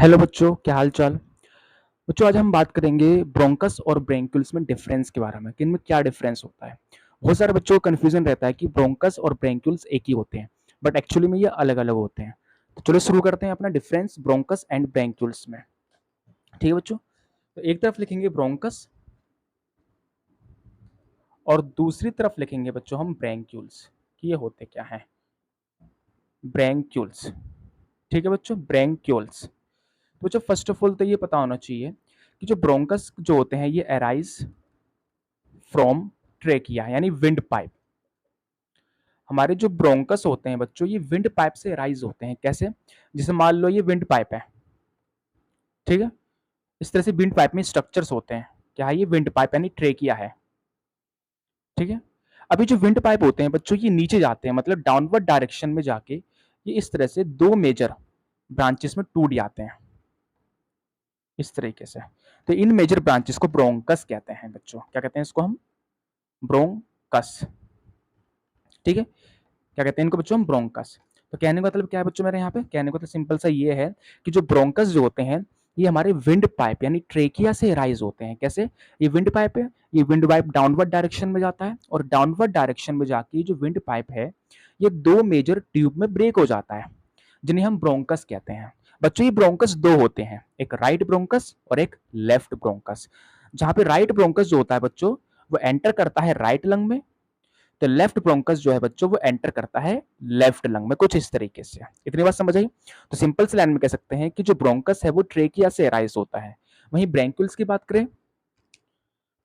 Hello बच्चों, क्या हाल चाल। बच्चों, आज हम बात करेंगे ब्रोंकस और ब्रेंक्यूल्स में डिफरेंस के बारे में कि इनमें क्या डिफरेंस होता है। बहुत सारे बच्चों को कंफ्यूजन रहता है कि ब्रोंकस और ब्रेंक्यूल्स एक ही होते हैं, बट एक्चुअली में ये अलग अलग होते हैं। तो चलो शुरू करते हैं अपना डिफरेंस ब्रोंकस एंड ब्रेंक्यूल्स में। ठीक है बच्चों, तो एक तरफ लिखेंगे ब्रोंकस और दूसरी तरफ लिखेंगे बच्चों हम ब्रेंक्यूल्स कि ये होते क्या हैं। ब्रेंक्यूल्स, ठीक है बच्चों, ब्रेंक्यूल्स। तो बच्चों फर्स्ट ऑफ ऑल तो ये पता होना चाहिए कि जो ब्रोंकस जो होते हैं ये अराइज फ्रॉम ट्रेकिया यानी विंड पाइप। हमारे जो ब्रोंकस होते हैं बच्चों ये विंड पाइप से राइज होते हैं। कैसे? जैसे मान लो ये विंड पाइप है, ठीक है। इस तरह से विंड पाइप में स्ट्रक्चर्स होते हैं। क्या है ये? विंड पाइप यानी ट्रेकिया है, ठीक है। अभी जो विंड पाइप होते हैं बच्चों ये नीचे जाते हैं, मतलब डाउनवर्ड डायरेक्शन में जाके ये इस तरह से दो मेजर ब्रांचेस में टूट जाते हैं, इस तरीके से। तो इन मेजर ब्रांचेस को ब्रोंकस कहते हैं बच्चों। क्या कहते हैं इसको हम? ब्रोंकस, ठीक है। क्या कहते हैं इनको बच्चों? हम ब्रोंकस। तो कहने का मतलब क्या है बच्चों मेरे यहाँ पे? कहने का तो सिंपल सा ये है कि जो ब्रोंकस जो होते हैं ये हमारे विंड पाइप यानी ट्रेकिया से राइज होते हैं। कैसे? ये विंड पाइप है, ये विंड पाइप डाउनवर्ड डायरेक्शन में जाता है और डाउनवर्ड डायरेक्शन में जाके जो विंड पाइप है ये दो मेजर ट्यूब में ब्रेक हो जाता है, जिन्हें हम ब्रोंकस कहते हैं। बच्चों ये ब्रोंकस दो होते हैं, एक राइट ब्रोंकस और एक लेफ्ट ब्रोंकस। जहां पे राइट ब्रोंकस जो होता है बच्चों वो एंटर करता है राइट लंग में, तो लेफ्ट ब्रोंकस जो है बच्चों वो एंटर करता है लेफ्ट लंग में, कुछ इस तरीके से। इतनी बात समझ आई? तो सिंपल से लाइन में कह सकते हैं कि जो ब्रोंकस है वो ट्रेकिया से राइज होता है। वहीं ब्रेंक्यूल्स की बात करें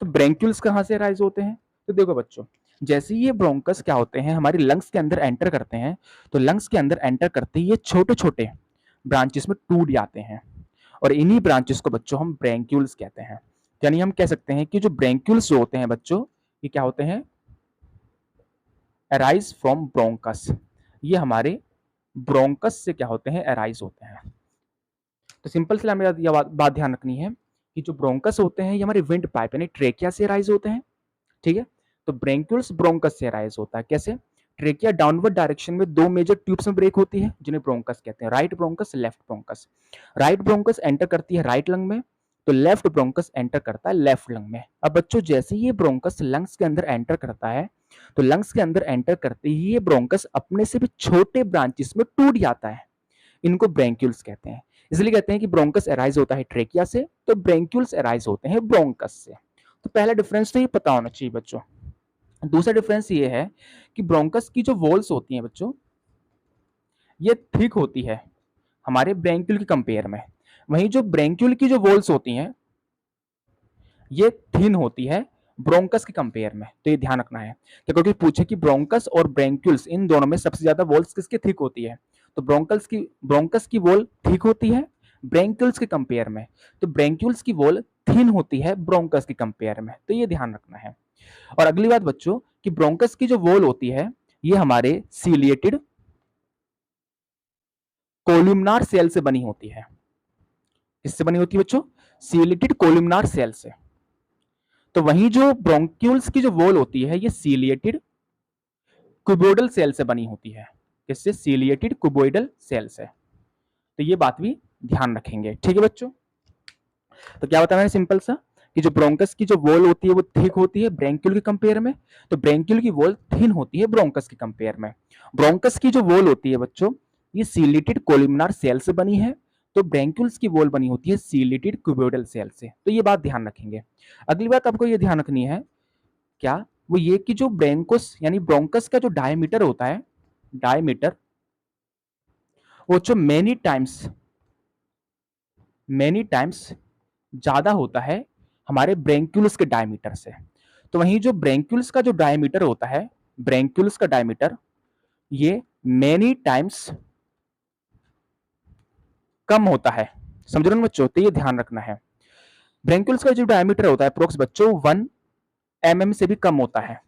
तो ब्रेंक्यूल्स कहां से राइज होते हैं? तो देखो बच्चों, जैसे ही ये ब्रोंकस क्या होते हैं हमारी लंग्स के अंदर एंटर करते हैं, तो लंग्स के अंदर एंटर करते ही ये छोटे छोटे ब्रांचेस में टूट जाते हैं और इन्हीं ब्रांचेस को बच्चों हम ब्रेंक्यूल्स कहते हैं। यानी हम कह सकते हैं कि जो ब्रेंक्यूल्स जो होते हैं बच्चों ये क्या होते हैं? Arise from bronchus. ये हमारे ब्रोंकस से क्या होते हैं? अराइज होते हैं। तो सिंपल से हमें यह बात ध्यान रखनी है कि जो ब्रोंकस होते हैं ये हमारे विंड पाइप यानी ट्रेकिया से अराइज होते हैं, ठीक है। तो ब्रेंक्यूल्स ब्रोंकस से अराइज होता है। कैसे? ट्रेकिया डाउनवर्ड डायरेक्शन में दो मेजर ट्यूब्स में ब्रेक होती है जिन्हें ब्रोंकस कहते हैं, right bronchus, left bronchus. Right bronchus enter करती है राइट लंग में, तो लेफ्ट ब्रोंकस एंटर करता है लेफ्ट लंग में। अब बच्चों जैसे ही ये ब्रोंकस लंग्स के अंदर एंटर करता है तो लंग्स के अंदर एंटर करते ही ये ब्रोंकस अपने से भी छोटे ब्रांचेस में टूट जाता है। इनको ब्रेंक्यूल्स कहते हैं। इसलिए कहते हैं कि ब्रोंकस अराइज होता है ट्रेकिया से, तो ब्रेंक्यूल्स अराइज होते हैं ब्रोंकस से। तो पहला डिफरेंस तो ये पता होना चाहिए बच्चों। दूसरा डिफरेंस ये है कि ब्रोंकस की जो वॉल्स होती हैं बच्चों ये थिक होती है हमारे ब्रेंक्यूल के कंपेयर में। वहीं जो ब्रेंक्यूल की जो वॉल्स होती हैं ये थिन होती है ब्रोंकस के कंपेयर में। तो ये ध्यान रखना है कि क्योंकि पूछे कि ब्रोंकस और ब्रेंक्यूल्स इन दोनों में सबसे ज्यादा वॉल्स किसकी थिक होती है, तो ब्रोंकस की वॉल थिक होती है ब्रेंक्यूल्स के कंपेयर में, तो ब्रेंक्यूल्स की वॉल थिन होती है ब्रोंकस के कंपेयर में। तो ये ध्यान रखना है। और अगली बात बच्चों कि ब्रोंकस की जो वॉल होती है ये हमारे सीलिएटेड कोल्यूमनार सेल से बनी होती है। किससे बनी होती है बच्चों? सीलिएटेड कोल्यूमनार सेल से। तो वहीं जो ब्रोंक्यूल्स की जो वॉल होती है ये सीलिएटेड क्यूबोइडल सेल से बनी होती है। किससे? सीलिएटेड क्यूबोइडल सेल से। तो ये बात भी ध्यान रखेंगे, ठीक है बच्चों। तो क्या बताना है सिंपल सा कि जो ब्रोंकस की जो वॉल होती है वो थिक होती है ब्रेंक्यूल के कंपेयर में, तो ब्रेंक्यूल की वॉल थिन होती है ब्रोंकस के कंपेयर में। ब्रोंकस की जो वॉल होती है बच्चों ये सीलिएटेड कोल्यूमनार सेल से बनी है, तो ब्रेंक्यूल्स की वॉल बनी होती है सीलिएटेड क्यूबोइडल सेल से। तो ये बात ध्यान रखेंगे। अगली बात आपको ये ध्यान रखनी है, क्या? वो ये कि जो ब्रेंकोस यानी ब्रोंकस का जो डायमीटर होता है, डायमीटर वो जो मेनी टाइम्स ज्यादा होता है हमारे ब्रेंक्यूल्स के डायमीटर से। तो वहीं जो ब्रेंक्यूल्स का जो डायमीटर होता है, ब्रेंक्यूल्स का डायमीटर ये मेनी टाइम्स कम होता है। समझ रहे हो बच्चों? तो ये ध्यान रखना है। ब्रेंक्यूल्स का जो डायमीटर होता है अप्रोक्स बच्चों 1 mm से भी कम होता है,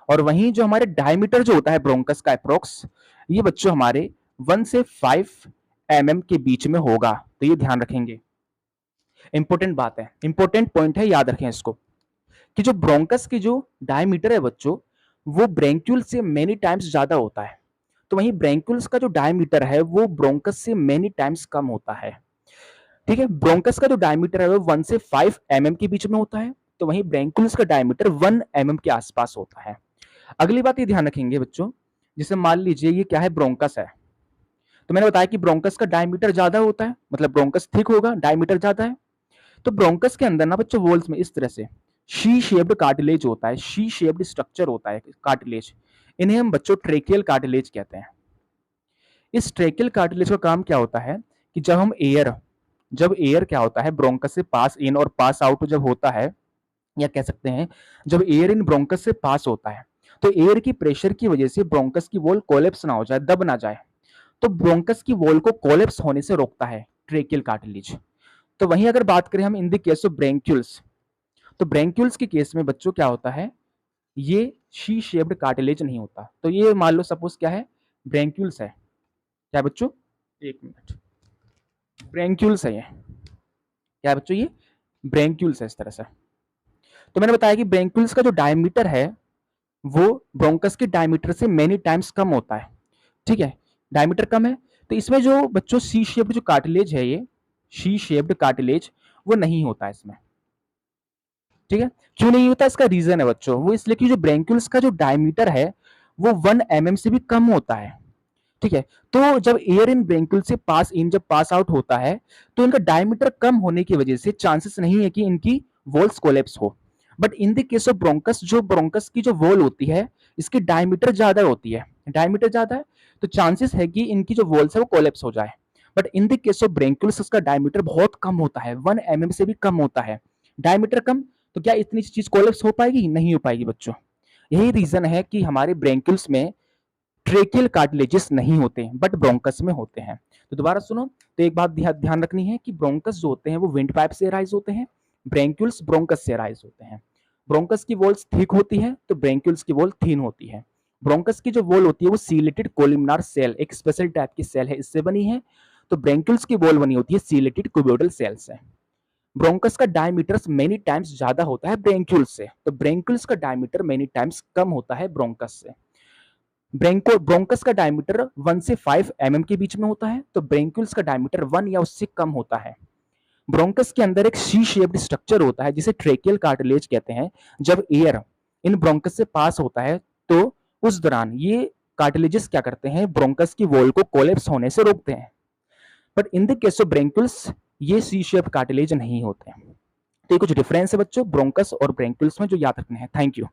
और वहीं जो हमारे डायमीटर जो होता है ब्रोंकस का अप्रोक्स ये बच्चों हमारे 1 से 5 mm के बीच में होगा। तो ये ध्यान रखेंगे, इंपॉर्टेंट बात है, इंपॉर्टेंट पॉइंट है, याद रखें इसको कि जो ब्रोंकस की जो डायमीटर है बच्चों वो ब्रेंक्यूल से मेनी टाइम्स ज्यादा होता है, तो वहीं ब्रेंक्यूल्स का जो डायमीटर है वो ब्रोंकस से मेनी टाइम्स कम होता है। ठीक है। ब्रोंकस का जो डायमीटर है वो 1 से 5 mm के बीच में होता है, तो वहीं ब्रैंक्यूल्स का डायमीटर 1 mm के आसपास होता है। अगली बात ये ध्यान रखेंगे बच्चों, जैसे मान लीजिए ये क्या है, ब्रोंकस है, तो मैंने बताया कि ब्रोंकस का डायमीटर ज्यादा होता है, मतलब ब्रोंकस थिक होगा, डायमीटर ज्यादा है। तो ब्रोंकस के अंदर ना बच्चों वॉल्स में इस तरह से शी शेप्ड कार्टिलेज होता है, शी शेप्ड स्ट्रक्चर होता है कार्टिलेज, इन्हें हम बच्चों ट्रेकियल कार्टिलेज कहते हैं। इस ट्रेकियल कार्टिलेज का काम क्या होता है कि जब एयर क्या होता है ब्रोंकस से पास इन और पास आउट जब होता है, या कह सकते हैं जब एयर इन ब्रोंकस से पास होता है, तो एयर की प्रेशर की वजह से ब्रोंकस की वॉल कोलेप्स ना हो जाए, दब ना जाए, तो ब्रोंकस की वॉल को कोलेप्स होने से रोकता है ट्रेकियल कार्टिलेज। तो वहीं अगर बात करें हम इन द केस ऑफ ब्रैंक्यूल्स, तो ब्रैंक्यूल्स के केस में बच्चों क्या होता है, ये शी शेप्ड कार्टिलेज नहीं होता। तो ये मान लो सपोज क्या है, ब्रैंक्यूल्स है, क्या बच्चों, एक मिनट, ब्रैंक्यूल्स है ये, क्या बच्चों, ये ब्रैंक्यूल्स है इस तरह से। तो मैंने बताया कि ब्रैंक्यूल्स का जो डायमीटर है वो ब्रोंकस के डायमीटर से मेनी टाइम्स कम होता है, ठीक है, डायमीटर कम है। तो इसमें जो बच्चों सी शेप्ड जो कार्टिलेज है, ये शी शेप्ड कार्टिलेज वो नहीं होता है इसमें, ठीक है। क्यों नहीं होता, इसका रीजन है बच्चों, वो इसलिए कि जो ब्रैंक्यूल्स का जो डायमीटर है वो 1 mm से भी कम होता है, ठीक है। तो जब एयर इन ब्रैंक्यूल से पास इन जब पास आउट होता है, तो इनका डायमीटर कम होने की वजह से चांसेस नहीं है कि इनकी वॉल्स कोलेप्स हो। But in the case of bronchus, जो ब्रोंकस की जो वॉल होती है इसकी डायमीटर ज्यादा होती है, डायमीटर ज्यादा है, तो चांसेस है कि इनकी जो वॉल्स है वो कोलेप्स हो जाए। But in the case of bronchioles उसका डायमीटर बहुत कम होता है, 1 mm से भी कम होता है, डायमीटर कम, तो क्या इतनी चीज कोलेप्स हो पाएगी, नहीं हो पाएगी बच्चों। यही रीजन है कि हमारे ब्रैंक्यूल्स में ट्रेकियल कार्टिलेजेस नहीं होते हैं बट ब्रोंकस में होते हैं। तो दोबारा सुनो, तो एक बात ध्यान रखनी है कि ब्रोंकस जो होते हैं वो विंड पाइप से राइज होते हैं, ब्रैंक्यूल्स ब्रोंकस से राइज होते हैं। ब्रोंकस की वॉल्स थिक होती है तो ब्रैंक्यूल्स की वॉल थीन होती है। ब्रोंकस की जो वॉल होती है वो सीलेटेड कोलिमिनार सेल, एक स्पेशल टाइप की सेल है, इससे बनी है। तो ब्रैंक्यूल्स की वॉल बनी होती है सीलेटेड क्यूबोइडल सेल से। ब्रोंकस का डायमीटर मेनी टाइम्स ज्यादा होता है ब्रैंक्यूल्स से, तो ब्रैंक्यूल्स का डायमीटर मेनी टाइम्स कम होता है ब्रोंकस से। ब्रोंकस का डायमीटर 1 से 5 mm के बीच में होता है, तो ब्रैंक्यूल्स का डायमीटर 1 या उससे कम होता है। ब्रोंकस के अंदर एक सी शेप्ड स्ट्रक्चर होता है जिसे ट्रेकियल कार्टिलेज कहते हैं। जब एयर इन ब्रोंकस से पास होता है तो उस दौरान ये कार्टिलेजेस क्या करते हैं, ब्रोंकस की वॉल को कोलेप्स होने से रोकते हैं। But in the case of bronchioles ये सी शेप्ड कार्टिलेज नहीं होते हैं। तो ये कुछ डिफरेंस है बच्चों ब्रोंकस और ब्रैंक्यूल्स में जो याद रखने हैं। Thank you.